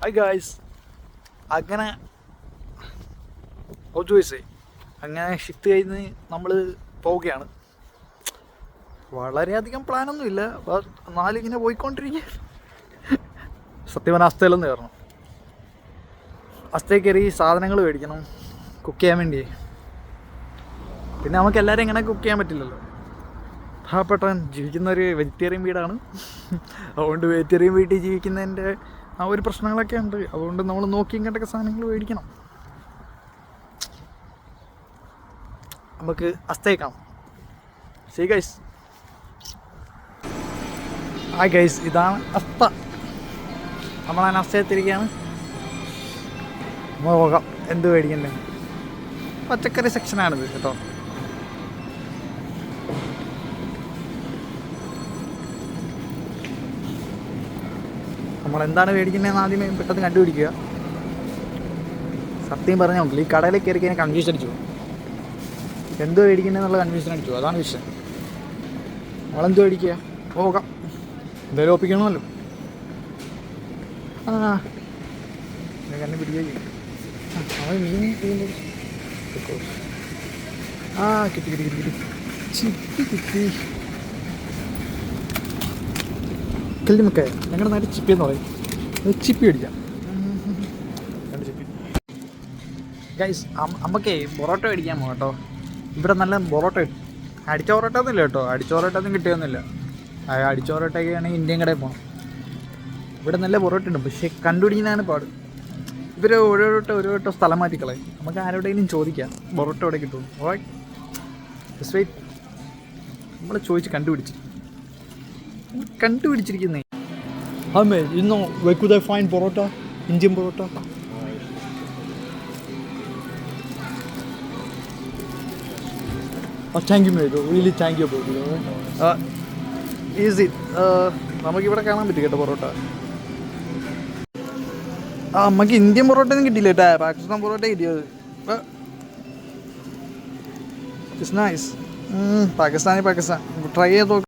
Hi guys. അങ്ങനെ ചോയ്സേ അങ്ങനെ shift കഴിഞ്ഞ് നമ്മൾ പോവുകയാണ്. വളരെയധികം പ്ലാനൊന്നുമില്ല, എന്നാലും ഇങ്ങനെ പോയിക്കൊണ്ടിരിക്കുക. സത്യം പറഞ്ഞാൽ അസ്ഥയിലൊന്ന് കയറണം. അസ്ഥയിൽ കയറി സാധനങ്ങൾ മേടിക്കണം കുക്ക് ചെയ്യാൻ വേണ്ടി. പിന്നെ നമുക്ക് എല്ലാവരും ഇങ്ങനെ കുക്ക് ചെയ്യാൻ പറ്റില്ലല്ലോ. പാവപ്പെട്ടവൻ ജീവിക്കുന്നൊരു വെജിറ്റേറിയൻ വീടാണ്. അതുകൊണ്ട് വെജിറ്റേറിയൻ വീട്ടിൽ ജീവിക്കുന്നതിൻ്റെ ആ ഒരു പ്രശ്നങ്ങളൊക്കെ ഉണ്ട്. അതുകൊണ്ട് നമ്മൾ നോക്കി ഇങ്ങോട്ടൊക്കെ സാധനങ്ങൾ മേടിക്കണം. നമുക്ക് അസ്തേക്കാം. See guys. ആ ഗൈസ്, ഇതാണ് അസ്ത. നമ്മളതിന് അസ്തയത്തിരിക്കുകയാണ്. നമ്മൾ പോകാം എന്ത് മേടിക്കണ്ടേ. പച്ചക്കറി സെക്ഷനാണിത് കേട്ടോ. നമ്മളെന്താണ് മേടിക്കുന്നതെന്ന് ആദ്യമേ പെട്ടെന്ന് കണ്ടുപിടിക്കുക. സത്യം പറഞ്ഞാൽ നോക്കില്ല, ഈ കടയിലേക്ക് കയറി കഴിഞ്ഞാൽ കൺഫ്യൂഷൻ അടിച്ചു. എന്തോ മേടിക്കുന്നതെന്നുള്ള കൺഫ്യൂഷൻ അടിച്ചു. അതാണ് വിഷയം. നമ്മളെന്തോ മേടിക്കുക, പോകാം. എന്തായാലും ഒപ്പിക്കണമല്ലോ. കണ്ണു പിടിക്കുക. കിട്ടി കിട്ടി കിട്ടി കിട്ടി ചിപ്പി കിട്ടി. കല്ലുമൊക്കെ ഞങ്ങളുടെ നാട്ടിൽ ചിപ്പി എന്ന് പറയും. ചിപ്പി മേടിക്കാം. രണ്ട് ചിപ്പി ഗൈസ്. അമ്മക്കേ പൊറോട്ട മേടിക്കാൻ പോകാം കേട്ടോ. ഇവിടെ നല്ല പൊറോട്ട കിട്ടും. അടിച്ച പൊറോട്ട ഒന്നുമില്ല കേട്ടോ. അടിച്ച പൊറോട്ട ഒന്നും കിട്ടിയൊന്നുമില്ല. അടിച്ച പൊറോട്ടയൊക്കെ ആണെങ്കിൽ ഇന്ത്യൻ കടയിൽ പോകണം. ഇവിടെ നല്ല പൊറോട്ട ഉണ്ട്, പക്ഷേ കണ്ടുപിടിക്കുന്നതാണ് പാട്. ഇവർ ഓരോട്ടോ സ്ഥലം മാറ്റിക്കളയും. നമുക്ക് ആരോടെങ്കിലും ചോദിക്കാം പൊറോട്ട എവിടെ കിട്ടും. വെയിറ്റ്, നമ്മൾ ചോദിച്ച് കണ്ടുപിടിച്ചിരിക്കുന്നേ. അമ്മേ ഇന്നോ വെക്കുത fine parotta, Indian parotta. Thank you മേഡോ, really thank you about easy. നമുക്കിവിടെ കാണാൻ പറ്റും കേട്ടോ പൊറോട്ട. നമുക്ക് ഇന്ത്യൻ പൊറോട്ട ഒന്നും കിട്ടിയില്ല കേട്ടാ. പാകിസ്ഥാൻ പൊറോട്ട കിട്ടിയത്. It's nice. പാകിസ്ഥാൻ ട്രൈ ചെയ്ത് നോക്കാം.